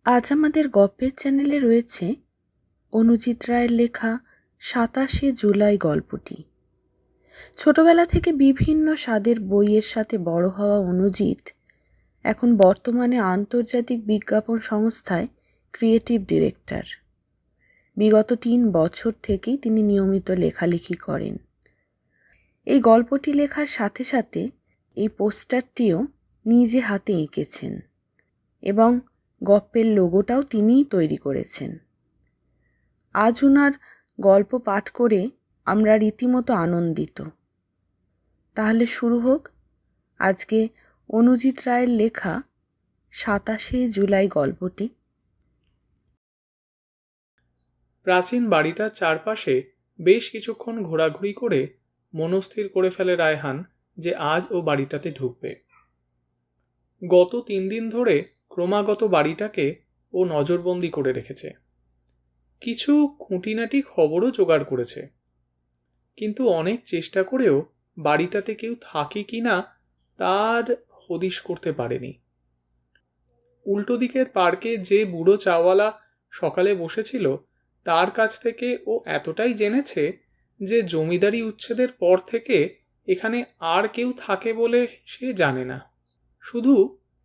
আজ আমাদের গল্পের চ্যানেলে রয়েছে অনুজিৎ রায়ের লেখা ২৭শে জুলাই গল্পটি। ছোটবেলা থেকে বিভিন্ন স্বাদের বইয়ের সাথে বড় হওয়া অনুজিৎ এখন বর্তমানে আন্তর্জাতিক বিজ্ঞাপন সংস্থায় ক্রিয়েটিভ ডিরেক্টর। বিগত ৩ বছর থেকেই তিনি নিয়মিত লেখালেখি করেন। এই গল্পটি লেখার সাথে সাথে এই পোস্টারটিও নিজে হাতে এঁকেছেন এবং গল্পের লোগোটাও তিনিই তৈরি করেছেন। আজ ওনার গল্প পাঠ করে আমরা রীতিমতো আনন্দিত। তাহলে শুরু হোক আজকে অনুজিৎ রায়ের লেখা ২৭শে জুলাই গল্পটি। প্রাচীন বাড়িটার চারপাশে বেশ কিছুক্ষণ ঘোরাঘুরি করে মনস্থির করে ফেলে রায়হান যে আজ ও বাড়িটাতে ঢুকবে। গত ৩ দিন ধরে ক্রমাগত বাড়িটাকে ও নজরবন্দি করে রেখেছে। কিছু খুঁটিনাটি খবরও জোগাড় করেছে, কিন্তু অনেক চেষ্টা করেও বাড়িটাতে কেউ থাকে কি না তার হদিশ করতে পারেনি। উল্টো দিকের পার্কে যে বুড়ো চাওয়ালা সকালে বসেছিল তার কাছ থেকে ও এতটাই জেনেছে যে জমিদারি উচ্ছেদের পর থেকে এখানে আর কেউ থাকে বলে সে জানে না। শুধু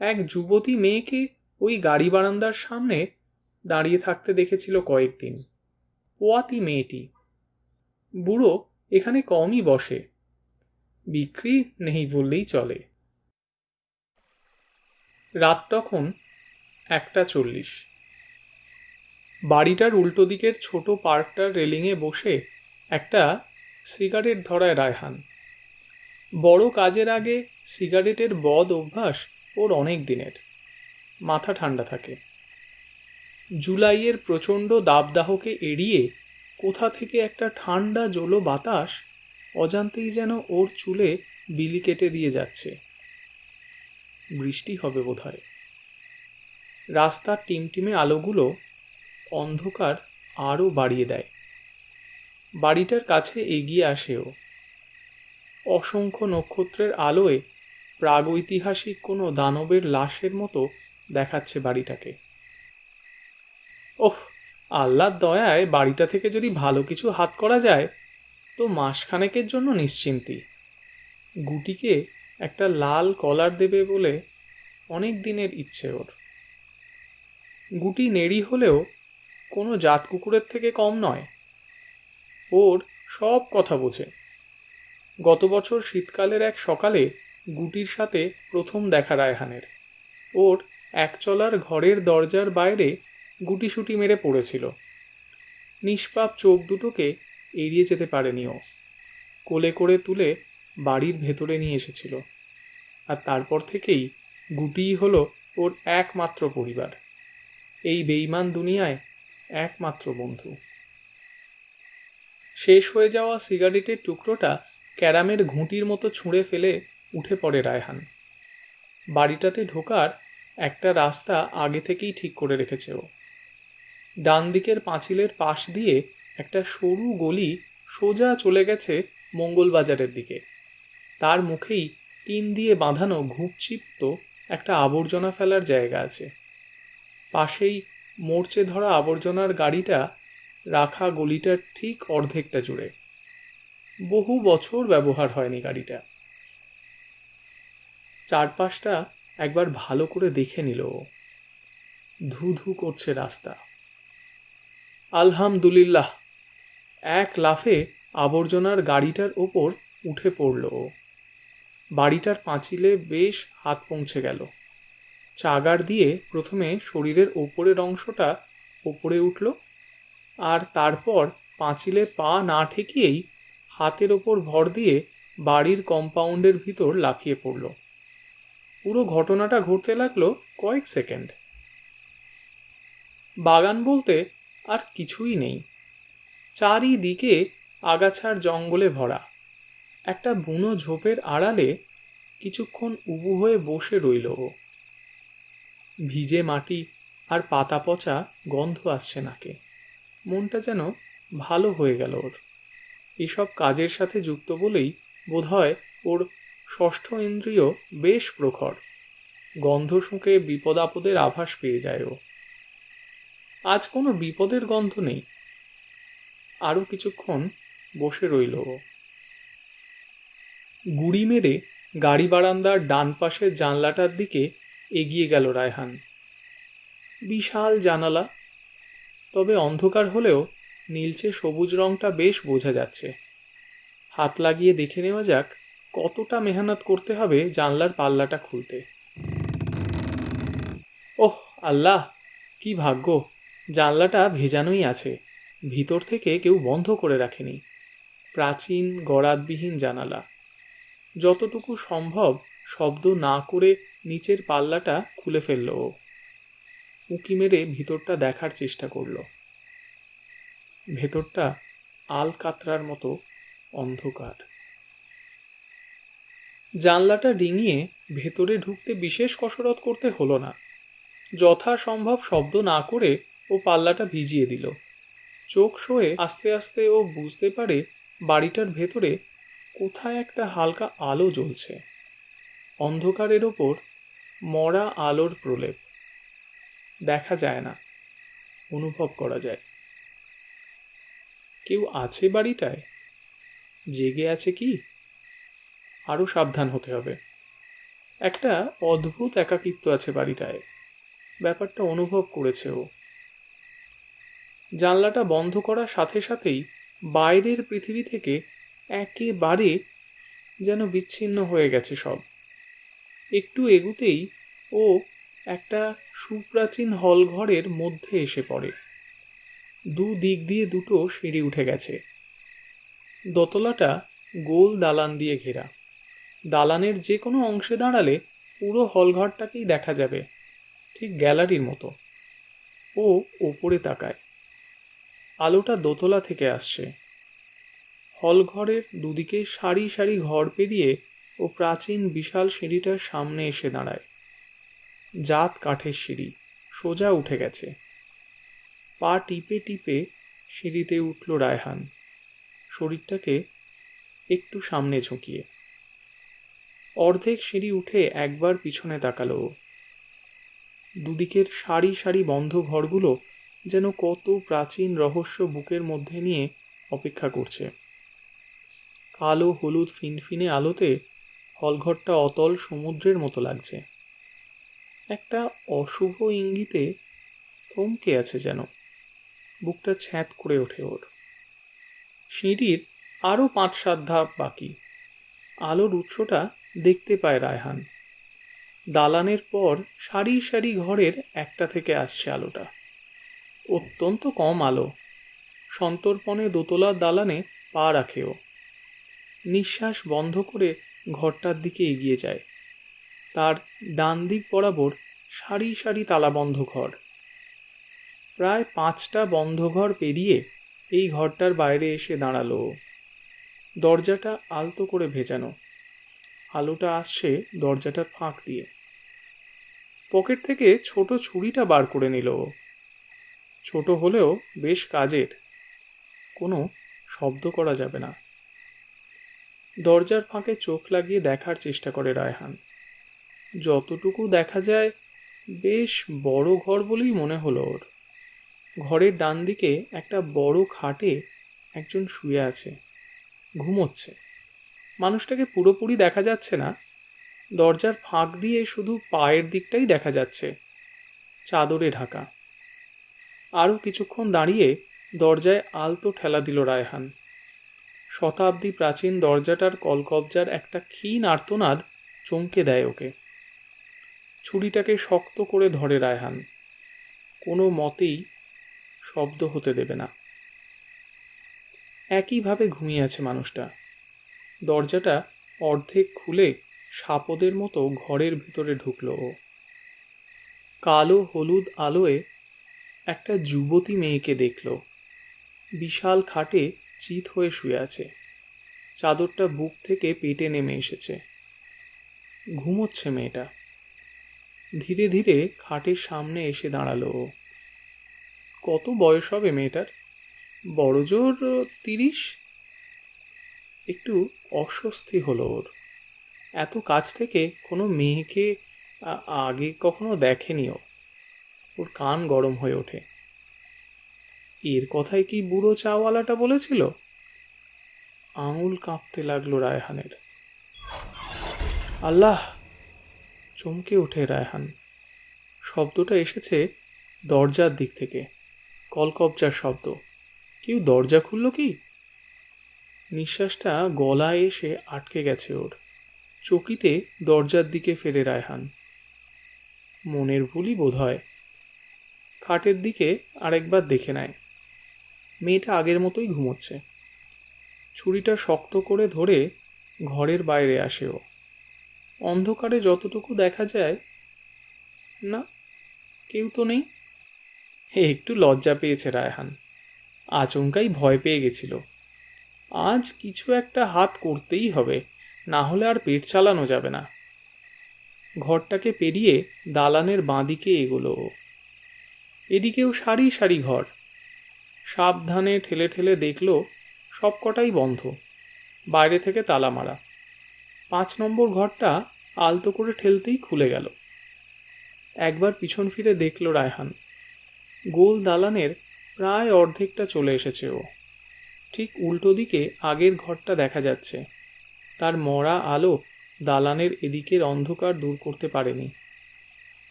এক যুবতী মেয়েকে ওই গাড়ি বারান্দার সামনে দাঁড়িয়ে থাকতে দেখেছিল কয়েকদিন। পোয়াতি মেয়েটি। বুড়ো এখানে কমই বসে, বিক্রি নেই বললেই চলে। রাত তখন ১:৪০। বাড়িটার উল্টো দিকের ছোট পার্কটার রেলিংয়ে বসে একটা সিগারেট ধরায় রায়হান। বড় কাজের আগে সিগারেটের বদ অভ্যাস ওর অনেক দিনের। মাথা ঠান্ডা থাকে। জুলাইয়ের প্রচণ্ড দাবদাহকে এড়িয়ে কোথা থেকে একটা ঠান্ডা জোলো বাতাস অজান্তেই যেন ওর চুলে বিলি কেটে দিয়ে যাচ্ছে। বৃষ্টি হবে বোধহয়। রাস্তার টিমটিমে আলোগুলো অন্ধকার আরও বাড়িয়ে দেয়। বাড়িটার কাছে এগিয়ে আসেও। অসংখ্য নক্ষত্রের আলোয় প্রাগৈতিহাসিক কোনো দানবের লাশের মতো দেখাচ্ছে বাড়িটাকে। ওহ, আল্লাহর দয়ায় বাড়িটা থেকে যদি ভালো কিছু হাত করা যায় তো মাসখানেকের জন্য নিশ্চিন্তি। গুটিকে একটা লাল কলার দেবে বলে অনেক দিনের ইচ্ছে ওর। গুটি নেড়ি হলেও কোনো জাত কুকুরের থেকে কম নয়। ওর সব কথা বোঝে। গত বছর শীতকালের এক সকালে গুটির সাথে প্রথম দেখা রায়হানের। ওর একচলার ঘরের দরজার বাইরে গুটিসুটি মেরে পড়েছিল। নিষ্পাপ চোখ দুটোকে এড়িয়ে যেতে পারেনি ও। কোলে করে তুলে বাড়ির ভেতরে নিয়ে এসেছিল। আর তারপর থেকেই গুটিই হলো ওর একমাত্র পরিবার, এই বেইমান দুনিয়ায় একমাত্র বন্ধু। শেষ হয়ে যাওয়া সিগারেটের টুকরোটা ক্যারামের ঘুঁটির মতো ছুঁড়ে ফেলে উঠে পড়ে রায়হান। বাড়িটাতে ঢোকার একটা রাস্তা আগে থেকেই ঠিক করে রেখেছে ও। ডান দিকের পাঁচিলের পাশ দিয়ে একটা সরু গলি সোজা চলে গেছে মঙ্গলবাজারের দিকে। তার মুখেই টিন দিয়ে বাঁধানো ঘুপচিপ্ত একটা আবর্জনা ফেলার জায়গা আছে। পাশেই মরচে ধরা আবর্জনার গাড়িটা রাখা গলিটার ঠিক অর্ধেকটা জুড়ে। বহু বছর ব্যবহার হয়নি গাড়িটা। চারপাশটা একবার ভালো করে দেখে নিল। ধু ধু করছে রাস্তা। আলহামদুলিল্লাহ, এক লাফে আবর্জনার গাড়িটার ওপর উঠে পড়ল। বাড়িটার পাঁচিলে বেশ হাত পৌঁছে গেল। চাগার দিয়ে প্রথমে শরীরের ওপরের অংশটা ওপরে উঠল, আর তারপর পাঁচিলে পা না ঠেকিয়েই হাতের ওপর ভর দিয়ে বাড়ির কম্পাউন্ডের ভিতর লাফিয়ে পড়ল। পুরো ঘটনাটা ঘটতে লাগলো কয়েক সেকেন্ড। বাগান বলতে আর কিছুই নেই। চারিদিকে আগাছার জঙ্গলে ভরা। একটা বুনো ঝোপের আড়ালে কিছুক্ষণ উবু হয়ে বসে রইল ও। ভিজে মাটি আর পাতা পচা গন্ধ আসছে নাকে। মনটা যেন ভালো হয়ে গেল ওর। এসব কাজের সাথে যুক্ত বলেই বোধহয় ওর ষষ্ঠ ইন্দ্রিয় বেশ প্রখর। গন্ধ শুঁকে বিপদ আপদের আভাস পেয়ে যায় ও। আজ কোনো বিপদের গন্ধ নেই। আরও কিছুক্ষণ বসে রইল ও। গুড়ি মেরে গাড়ি বারান্দার ডান পাশের জানলাটার দিকে এগিয়ে গেল রায়হান। বিশাল জানালা, তবে অন্ধকার হলেও নীলচে সবুজ রংটা বেশ বোঝা যাচ্ছে। হাত লাগিয়ে দেখে নেওয়া যাক কতটা মেহনত করতে হবে জানলার পাল্লাটা খুলতে। ওহ আল্লাহ, কি ভাগ্য! জানলাটা ভেজানোই আছে, ভিতর থেকে কেউ বন্ধ করে রাখেনি। প্রাচীন গরাদবিহীন জানালা। যতটুকু সম্ভব শব্দ না করে নিচের পাল্লাটা খুলে ফেলল ও। উঁকি মেরে ভিতরটা দেখার চেষ্টা করল। ভেতরটা আল কাতরার মতো অন্ধকার। জানলাটা ডিঙিয়ে ভেতরে ঢুকতে বিশেষ কসরত করতে হলো না। যথাসম্ভব শব্দ না করে ও পাল্লাটা ভিজিয়ে দিল। চোখ সয়ে আস্তে আস্তে ও বুঝতে পারে বাড়িটার ভেতরে কোথায় একটা হালকা আলো জ্বলছে। অন্ধকারের ওপর মরা আলোর প্রলেপ। দেখা যায় না, অনুভব করা যায়। কেউ আছে বাড়িটায়? জেগে আছে কি? আরও সাবধান হতে হবে। একটা অদ্ভুত একাকিত্ব আছে বাড়িটায়, ব্যাপারটা অনুভব করেছে ও। জানলাটা বন্ধ করার সাথে সাথেই বাইরের পৃথিবী থেকে একেবারে যেন বিচ্ছিন্ন হয়ে গেছে সব। একটু এগুতেই ও একটা সুপ্রাচীন হলঘরের মধ্যে এসে পড়ে। দুদিক দিয়ে দুটো সিঁড়ি উঠে গেছে। দোতলাটা গোল দালান দিয়ে ঘেরা। দালানের যে কোনো অংশে দাঁড়ালে পুরো হলঘরটাকেই দেখা যাবে, ঠিক গ্যালারির মতো। ও ওপরে তাকায়। আলোটা দোতলা থেকে আসছে। হলঘরের দুদিকে সারি সারি ঘর পেরিয়ে ও প্রাচীন বিশাল সিঁড়িটার সামনে এসে দাঁড়ায়। জাত কাঠের সিঁড়ি, সোজা উঠে গেছে। পা টিপে টিপে সিঁড়িতে উঠল রায়হান, শরীরটাকে একটু সামনে ঝুঁকিয়ে। অর্ধেক সিঁড়ি উঠে একবার পিছনে তাকালো। দুদিকের সারি সারি বন্ধ ঘরগুলো যেন কত প্রাচীন রহস্য বুকের মধ্যে নিয়ে অপেক্ষা করছে। কালো হলুদ ফিনফিনে আলোতে হলঘরটা অতল সমুদ্রের মতো লাগছে। একটা অশুভ ইঙ্গিতে থমকে আছে যেন। বুকটা ছ্যাঁত করে ওঠে ওর। সিঁড়ির আরও 5-7 ধাপ বাকি। আলোর উৎসটা দেখতে পায় রায়হান। দালানের পর সারি সারি ঘরের একটা থেকে আসছে আলোটা। অত্যন্ত কম আলো। সন্তর্পণে দোতলার দালানে পা রাখেও। নিঃশ্বাস বন্ধ করে ঘরটার দিকে এগিয়ে যায়। তার ডান দিক বরাবর সারি সারি তালাবন্ধ ঘর। প্রায় 5টা বন্ধ ঘর পেরিয়ে এই ঘরটার বাইরে এসে দাঁড়ালো। দরজাটা আলতো করে ভেজানো। আলোটা আসছে দরজাটার ফাঁক দিয়ে। পকেট থেকে ছোট ছুরিটা বার করে নিল। ছোট হলেও বেশ কাজের। কোনো শব্দ করা যাবে না। দরজার ফাঁকে চোখ লাগিয়ে দেখার চেষ্টা করে রায়হান। যতটুকু দেখা যায় বেশ বড় ঘর বলেই মনে হলো ওর। ঘরের ডান দিকে একটা বড় খাটে একজন শুয়ে আছে, ঘুমোচ্ছে। মানুষটাকে পুরোপুরি দেখা যাচ্ছে না। দরজার ফাঁক দিয়ে শুধু পায়ের দিকটাই দেখা যাচ্ছে, চাদরে ঢাকা। আরও কিছুক্ষণ দাঁড়িয়ে দরজায় আলতো ঠেলা দিল রায়হান। শতাব্দী প্রাচীন দরজাটার কলকবজার একটা ক্ষীণ আর্তনাদ চমকে দেয় ওকে। ছুরিটাকে শক্ত করে ধরে রায়হান। কোনো মতেই শব্দ হতে দেবে না। একইভাবে ঘুমিয়ে আছে মানুষটা। দরজাটা অর্ধেক খুলে সাপদের মতো ঘরের ভিতরে ঢুকলো ও। কালো হলুদ আলোয় একটা যুবতী মেয়েকে দেখল। বিশাল খাটে চিত হয়ে শুয়ে আছে। চাদরটা বুক থেকে পেটে নেমে এসেছে। ঘুমোচ্ছে মেয়েটা। ধীরে ধীরে খাটের সামনে এসে দাঁড়ালো। কত বয়স হবে মেয়েটার? বড়জোর 30। একটু অস্বস্তি হলো ওর। এত কাছ থেকে কোনো মেয়েকে আগে কখনো দেখেনি ও। ওর কান গরম হয়ে ওঠে। এর কথাই কি বুড়ো চাওয়ালাটা বলেছিল? আঙুল কাঁপতে লাগলো রায়হানের। আল্লাহ! চমকে ওঠে রায়হান। শব্দটা এসেছে দরজার দিক থেকে, কলকবজার শব্দ। কেউ দরজা খুলল কি? নিঃশ্বাসটা গলায় এসে আটকে গেছে ওর। চকিতে দরজার দিকে ফেরে রায়হান। মনের ভুলই বোধ হয়। খাটের দিকে আরেকবার দেখে নেয়। মেয়েটা আগের মতোই ঘুমোচ্ছে। ছুরিটা শক্ত করে ধরে ঘরের বাইরে আসে ও। অন্ধকারে যতটুকু দেখা যায়, না, কেউ তো নেই। একটু লজ্জা পেয়েছে রায়হান। আচমকাই ভয় পেয়ে গেছিল। আজ কিছু একটা হাত করতেই হবে, না হলে আর পেট চালানো যাবে না। ঘরটাকে পেরিয়ে দালানের বাঁদিকে এগোলো ও। এদিকেও সারি সারি ঘর। সাবধানে ঠেলে ঠেলে দেখল সবকটাই বন্ধ, বাইরে থেকে তালা মারা। 5 নম্বর ঘরটা আলতো করে ঠেলতেই খুলে গেল। একবার পিছন ফিরে দেখল রায়হান। গোল দালানের প্রায় অর্ধেকটা চলে এসেছে ও। ঠিক উল্টো দিকে আগের ঘরটা দেখা যাচ্ছে। তার মরা আলো দালানের এদিকের অন্ধকার দূর করতে পারেনি।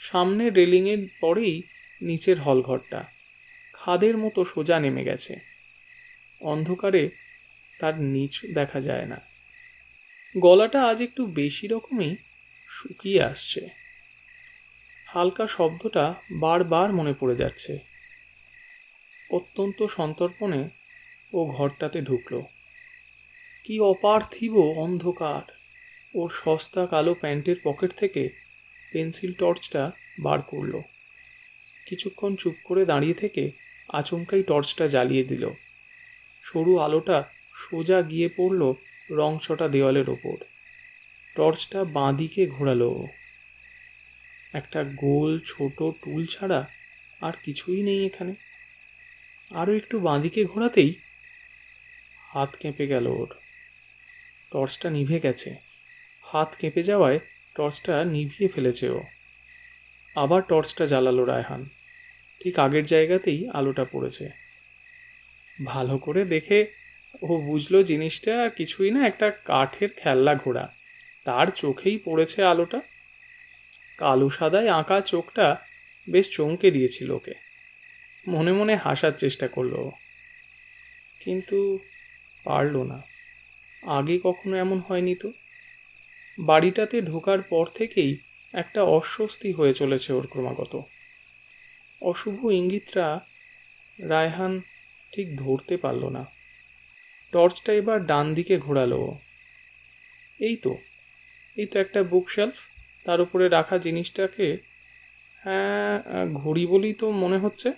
সামনের রেলিংয়ের পরেই নিচের হলঘরটা খাদের মতো সোজা নেমে গেছে। অন্ধকারে তার নিচ দেখা যায় না। গলাটা আজ একটু বেশি রকমই শুকিয়ে আসছে। হালকা শব্দটা বারবার মনে পড়ে যাচ্ছে। অত্যন্ত সন্তর্পণে ও ঘরটাতে ঢুকল। কি অপার্থিব অন্ধকার! ওর সস্তা কালো প্যান্টের পকেট থেকে পেন্সিল টর্চটা বার করল। কিছুক্ষণ চুপ করে দাঁড়িয়ে থেকে আচমকাই টর্চটা জ্বালিয়ে দিল। সরু আলোটা সোজা গিয়ে পড়ল রংচটা দেওয়ালের ওপর। টর্চটা বাঁ দিকে ঘোরালো। একটা গোল ছোট টুল ছাড়া আর কিছুই নেই এখানে। আরও একটু বাঁ দিকে ঘোরাতেই হাত কেঁপে গেল ওর। টর্চটা নিভে গেছে। হাত কেঁপে যাওয়ায় টর্চটা নিভিয়ে ফেলেছে ও। আবার টর্চটা জ্বালালো রায়হান। ঠিক আগের জায়গাতেই আলোটা পড়েছে। ভালো করে দেখে ও বুঝলো জিনিসটা কিছুই না, একটা কাঠের খেলনা ঘোড়া। তার চোখেই পড়েছে আলোটা। কালো সাদায় আঁকা চোখটা বেশ চমকে দিয়েছিল ওকে। মনে মনে হাসার চেষ্টা করলো, কিন্তু পারল না। আগে কখনো এমন হয়নি তো। বাড়িটাতে ঢোকার পর থেকেই একটা অস্বস্তি হয়ে চলেছে ওর ক্রমাগত। অশুভ ইঙ্গিতটা রায়হান ঠিক ধরতে পারল না। টর্চটা এবার ডান দিকে ঘোরালো। এই তো একটা বুকশেলফ, তার উপরে রাখা জিনিসটাকে, হ্যাঁ, ঘড়ি বলেই তো মনে হচ্ছে।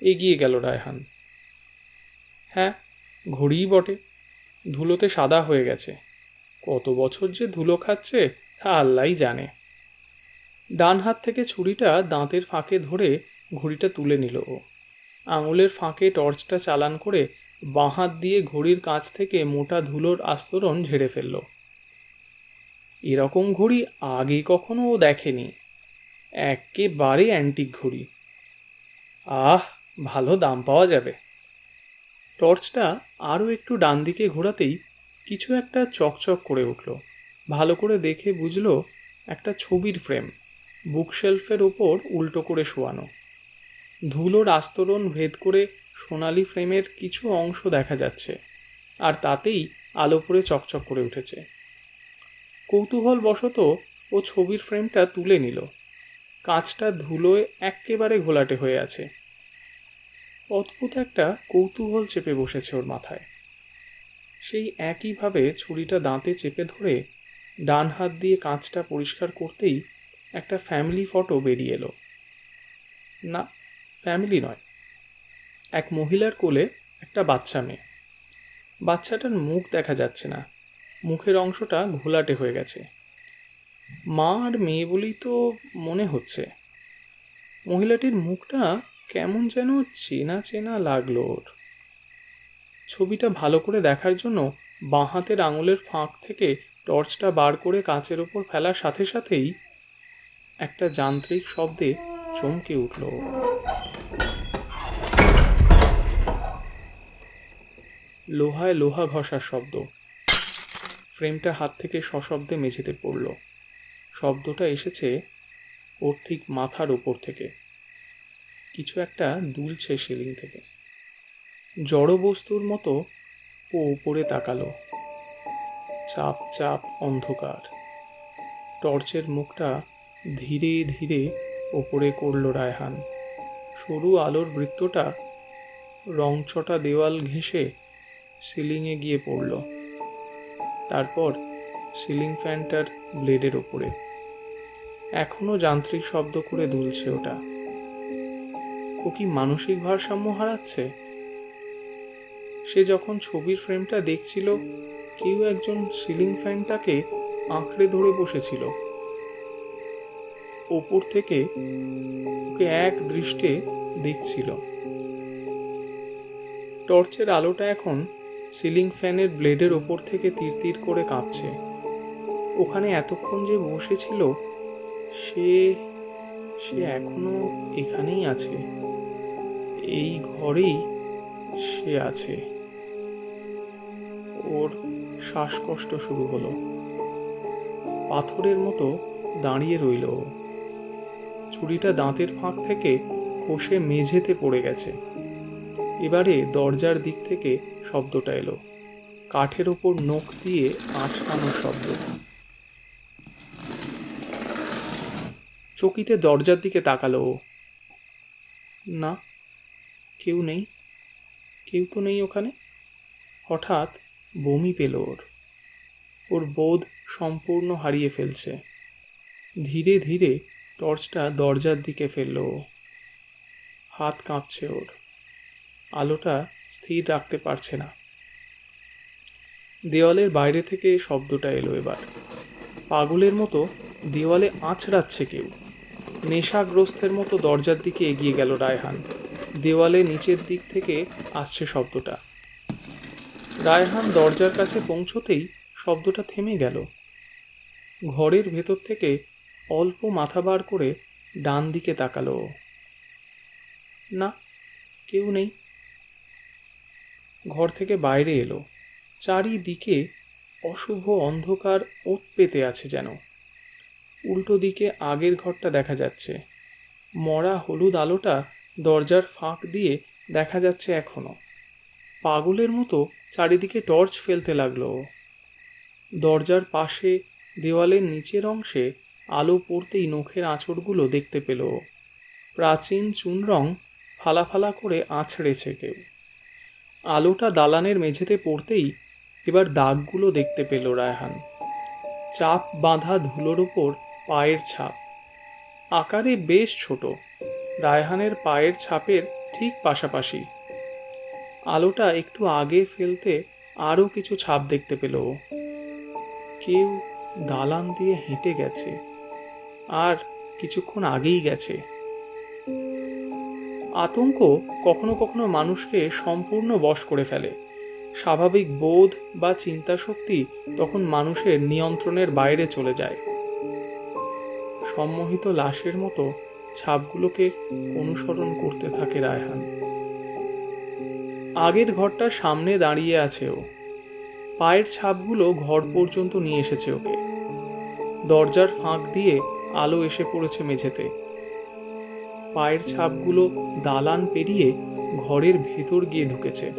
এগিয়ে গেল রায়হান। হ্যাঁ, ঘড়িই বটে। ধুলোতে সাদা হয়ে গেছে। কত বছর যে ধুলো খাচ্ছে তা আল্লাহই জানে। ডান হাত থেকে ছুরিটা দাঁতের ফাঁকে ধরে ঘড়িটা তুলে নিল ও। আঙুলের ফাঁকে টর্চটা চালান করে বাঁ হাত দিয়ে ঘড়ির কাছ থেকে মোটা ধুলোর আস্তরণ ঝেড়ে ফেলল। এরকম ঘড়ি আগে কখনো ও দেখেনি। একেবারে অ্যান্টিক ঘড়ি। আহ, ভালো দাম পাওয়া যাবে। টর্চটা আরও একটু ডান দিকে ঘোরাতেই কিছু একটা চকচক করে উঠল। ভালো করে দেখে বুঝল একটা ছবির ফ্রেম, বুকশেলফের ওপর উল্টো করে শোয়ানো। ধুলোর আস্তরণ ভেদ করে সোনালি ফ্রেমের কিছু অংশ দেখা যাচ্ছে, আর তাতেই আলো পড়ে চকচক করে উঠেছে। কৌতূহলবশত ও ছবির ফ্রেমটা তুলে নিল। কাঁচটা ধুলোয় এক্কেবারে ঘোলাটে হয়ে আছে। অদ্ভুত একটা কৌতূহল চেপে বসেছে ওর মাথায়। সেই একইভাবে ছুরিটা দাঁতে চেপে ধরে ডান হাত দিয়ে কাঁচটা পরিষ্কার করতেই একটা ফ্যামিলি ফটো বেরিয়ে এলো। না, ফ্যামিলি নয়, এক মহিলার কোলে একটা বাচ্চা মেয়ে। বাচ্চাটার মুখ দেখা যাচ্ছে না, মুখের অংশটা ঘোলাটে হয়ে গেছে। মা আর মেয়ে বলেই তো মনে হচ্ছে। মহিলাটির মুখটা কেমন যেন চেনা চেনা লাগলো ওর। ছবিটা ভালো করে দেখার জন্য বাঁ হাতের আঙুলের ফাঁক থেকে টর্চটা বার করে কাঁচের ওপর ফেলার সাথে সাথেই একটা যান্ত্রিক শব্দে চমকে উঠল। লোহায় লোহা ঘষার শব্দ। ফ্রেমটা হাত থেকে সশব্দে মেঝেতে পড়ল। শব্দটা এসেছে ওর ঠিক মাথার ওপর থেকে। কিছু একটা দুলছে সিলিং থেকে। জড় বস্তুর মতো ও উপরে তাকালো। চাপ চাপ অন্ধকার। টর্চের মুখটা ধীরে ধীরে ওপরে করল রায়হান। সরু আলোর বৃত্তটা রংচটা দেওয়াল ঘেঁষে সিলিংয়ে গিয়ে পড়ল। তারপর সিলিং ফ্যানটার ব্লেডের ওপরে। এখনো যান্ত্রিক শব্দ করে দুলছে ওটা। ও কি মানসিক ভারসাম্য হারাচ্ছে? সে যখন ছবির ফ্রেমটা দেখছিল, কেউ একজন সিলিং ফ্যানটাকে আঁকড়ে ধরে বসেছিল। ওপর থেকে ওকে এক দৃষ্টে দেখছিল। টর্চের আলোটা এখন সিলিং ফ্যানের ব্লেডের ওপর থেকে তীর তীর করে কাঁপছে। ওখানে এতক্ষণ যে বসেছিল, সে সে এখনো এখানেই আছে। এই ঘরেই সে আছে। ওর শ্বাসকষ্ট শুরু হলো। পাথরের মতো দাঁড়িয়ে রইল ও। ছুরিটা দাঁতের ফাঁক থেকে খসে মেঝেতে পড়ে গেছে। এবারে দরজার দিক থেকে শব্দটা এলো। কাঠের ওপর নখ দিয়ে আঁচকানোর শব্দ। চকিতে দরজার দিকে তাকালো ও। না, কেউ নেই। কেউ তো নেই ওখানে। হঠাৎ বমি পেল ওর। ওর বোধ সম্পূর্ণ হারিয়ে ফেলছে। ধীরে ধীরে টর্চটা দরজার দিকে ফেলল ও। হাত কাঁপছে ওর। আলোটা স্থির রাখতে পারছে না। দেওয়ালের বাইরে থেকে শব্দটা এলো এবার। পাগলের মতো দেওয়ালে আঁচড়াচ্ছে কেউ। নেশাগ্রস্তের মতো দরজার দিকে এগিয়ে গেল রায়হান। দেওয়ালে নিচের দিক থেকে আসছে শব্দটা। রায়হান দরজার কাছে পৌঁছতেই শব্দটা থেমে গেল। ঘরের ভেতর থেকে অল্প মাথা বার করে ডান দিকে তাকালো। না, কেউ নেই। ঘর থেকে বাইরে এলো। চারিদিকে অশুভ অন্ধকার ওত পেতে আছে যেন। উল্টো দিকে আগের ঘরটা দেখা যাচ্ছে। মরা হলুদ আলোটা দরজার ফাঁক দিয়ে দেখা যাচ্ছে এখনো। পাগলের মতো চারিদিকে টর্চ ফেলতে লাগলো। দরজার পাশে দেওয়ালের নিচের অংশে আলো পড়তেই নখের আঁচড়গুলো দেখতে পেল। প্রাচীন চুনরং ফালা ফালা করে আঁচড়েছে কেউ। আলোটা দালানের মেঝেতে পড়তেই এবার দাগগুলো দেখতে পেল রায়হান। চাপ বাঁধা ধুলোর ওপর পায়ের ছাপ। আকারে বেশ ছোট। রায়হানের পায়ের ছাপের ঠিক পাশাপাশি। আলোটা একটু আগে ফেলতে আরও কিছু ছাপ দেখতে পেল। কেউ দালান দিয়ে হেঁটে গেছে, আর কিছুক্ষণ আগেই গেছে। আতঙ্ক কখনো কখনো মানুষকে সম্পূর্ণ বশ করে ফেলে। স্বাভাবিক বোধ বা চিন্তা শক্তি তখন মানুষের নিয়ন্ত্রণের বাইরে চলে যায়। সম্মোহিত লাশের মতো ছাপগুলোকে অনুসরণ করতে থাকে রায়হান। আগের ঘরটার সামনে দাঁড়িয়ে আছে ও। পায়ের ছাপগুলো ঘর পর্যন্ত নিয়ে এসেছে ওকে। দরজার ফাঁক দিয়ে আলো এসে পড়েছে মেঝেতে। পায়ের ছাপগুলো দালান পেরিয়ে ঘরের ভেতর গিয়ে ঢুকেছে।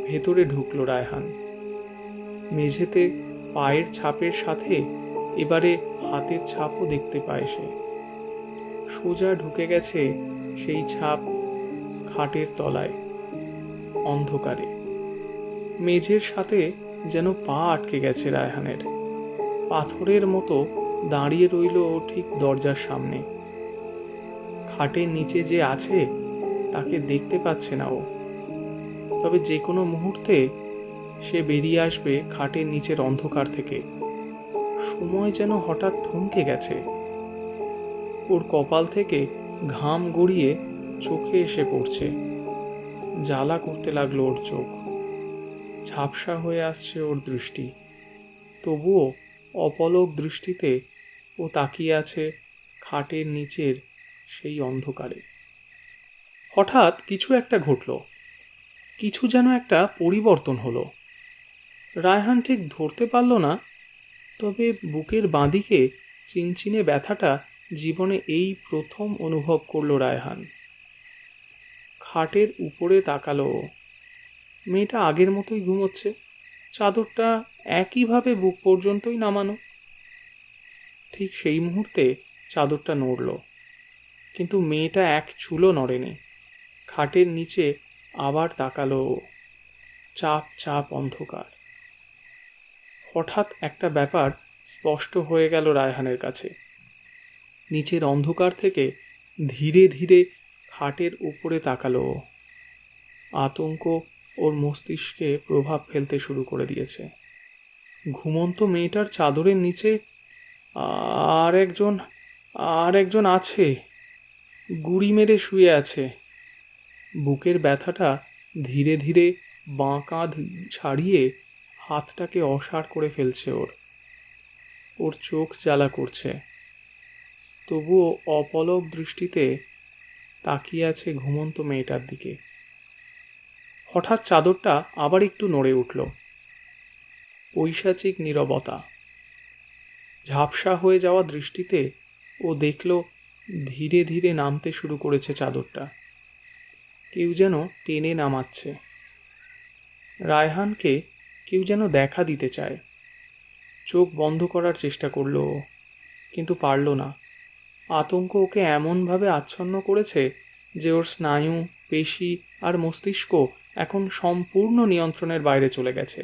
ভেতরে ঢুকলো রায়হান। মেঝেতে পায়ের ছাপের সাথে এবারে হাতের ছাপও দেখতে পায় সে। সোজা ঢুকে গেছে সেই ছাপ খাটের তলায়, অন্ধকারে। মেঝের সাথে যেন পা আটকে গেছে রায়হানের। পাথরের মতো দাঁড়িয়ে রইল ও ঠিক দরজার সামনে। খাটের নিচে যে আছে তাকে দেখতে পাচ্ছে না ও। তবে যে কোনো মুহূর্তে সে বেরিয়ে আসবে খাটের নিচের অন্ধকার থেকে। সময় যেন হঠাৎ থমকে গেছে। ওর কপাল থেকে ঘাম গড়িয়ে চোখে এসে পড়ছে। জ্বালা করতে লাগলো ওর চোখ। ঝাপসা হয়ে আসছে ওর দৃষ্টি। তবুও অপলক দৃষ্টিতে ও তাকিয়ে আছে খাটের নিচের সেই অন্ধকারে। হঠাৎ কিছু একটা ঘটল। কিছু যেন একটা পরিবর্তন হলো। রায়হান ঠিক ধরতে পারল না, তবে বুকের বাঁদিকে চিনচিনে ব্যথাটা জীবনে এই প্রথম অনুভব করলো রায়হান। খাটের উপরে তাকালো। মেয়েটা আগের মতোই ঘুমোচ্ছে, চাদরটা একইভাবে বুক পর্যন্তই নামানো। ঠিক সেই মুহূর্তে চাদরটা নড়ল, কিন্তু মেয়েটা এক চুলও নড়েনি। খাটের নিচে আবার তাকালো। চাপ চাপ অন্ধকার। হঠাৎ একটা ব্যাপার স্পষ্ট হয়ে গেল রায়হানের কাছে। নিচের অন্ধকার থেকে ধীরে ধীরে খাটের উপরে তাকালো। আতঙ্ক ওর মস্তিষ্কে প্রভাব ফেলতে শুরু করে দিয়েছে। ঘুমন্ত মেয়েটার চাদরের নিচে আর একজন আছে, গুড়ি মেরে শুয়ে আছে। বুকের ব্যথাটা ধীরে ধীরে বাঁ কাঁধ ছাড়িয়ে হাতটাকে অসাড় করে ফেলছে। ওর চোখ জ্বালা করছে, তবুও অপলক দৃষ্টিতে তাকিয়ে আছে ঘুমন্ত মেয়েটার দিকে। হঠাৎ চাদরটা আবার একটু নড়ে উঠল। পৈশাচিক নীরবতা। ঝাপসা হয়ে যাওয়া দৃষ্টিতে ও দেখল ধীরে ধীরে নামতে শুরু করেছে চাদরটা। কেউ যেন টেনে নামাচ্ছে। রায়হানকে কেউ যেন দেখা দিতে চায়। চোখ বন্ধ করার চেষ্টা করল, কিন্তু পারল না। আতঙ্ক ওকে এমনভাবে আচ্ছন্ন করেছে যে ওর স্নায়ু, পেশি আর মস্তিষ্ক এখন সম্পূর্ণ নিয়ন্ত্রণের বাইরে চলে গেছে।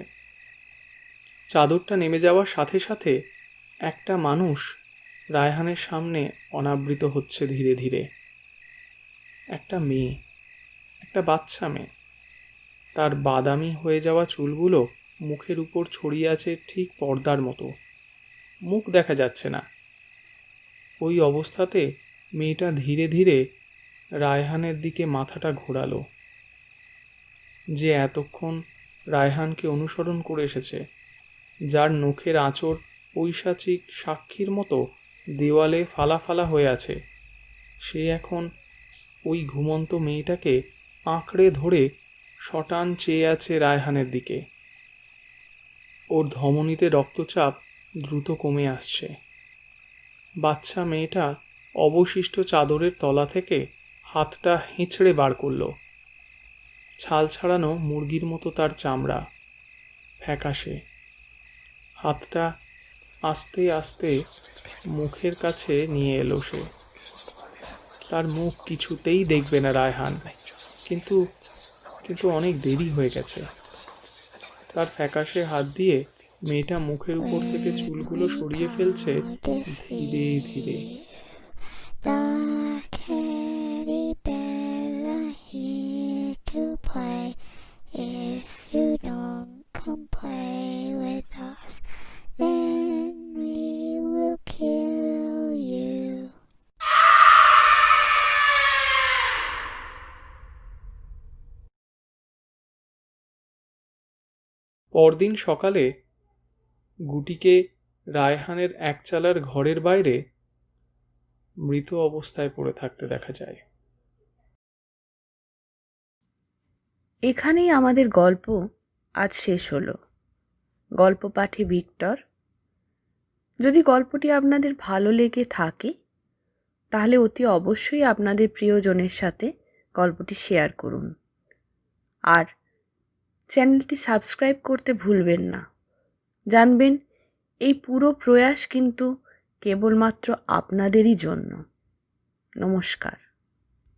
চাদরটা নেমে যাওয়ার সাথে সাথে একটা মানুষ রায়হানের সামনে অনাবৃত হচ্ছে ধীরে ধীরে। একটা মেয়ে, একটা বাচ্চা মেয়ে। তার বাদামি হয়ে যাওয়া চুলগুলো মুখের উপর ছড়িয়ে আছে ঠিক পর্দার মতো। মুখ দেখা যাচ্ছে না। ওই অবস্থাতে মেয়েটা ধীরে ধীরে রায়হানের দিকে মাথাটা ঘোরালো। যে এতক্ষণ রায়হানকে অনুসরণ করে এসেছে, যার নখের আঁচড় পৈশাচিক সাক্ষীর মতো দেওয়ালে ফালা ফালা হয়ে আছে, সে এখন ওই ঘুমন্ত মেয়েটাকে আঁকড়ে ধরে শটান চেয়ে আছে রায়হানের দিকে। ওর ধমনীতে রক্তচাপ দ্রুত কমে আসছে। বাচ্চা মেয়েটা অবশিষ্ট চাদরের তলা থেকে হাতটা হেঁচড়ে বার করল। ছাল ছাড়ানো মুরগির মতো তার চামড়া, ফ্যাকাশে। হাতটা আস্তে আস্তে মুখের কাছে নিয়ে এলো সে। তার মুখ কিছুতেই দেখবে না রায়হান, কিন্তু অনেক দেরি হয়ে গেছে। তার ফ্যাকাশে হাত দিয়ে মেয়েটা মুখের উপর থেকে চুলগুলো সরিয়ে ফেলছে ধীরে ধীরে। পরদিন সকালে গুটিকে রায়হানের একচালার ঘরের বাইরে মৃত অবস্থায় পড়ে থাকতে দেখা যায়। এখানেই আমাদের গল্প আজ শেষ হলো। গল্প পাঠে ভিক্টর। যদি গল্পটি আপনাদের ভালো লেগে থাকে তাহলে অতি অবশ্যই আপনাদের প্রিয়জনের সাথে গল্পটি শেয়ার করুন, আর চ্যানেলটি সাবস্ক্রাইব করতে ভুলবেন না। জানবেন এই পুরো প্রয়াস কিন্তু কেবলমাত্র আপনাদেরই জন্য। নমস্কার।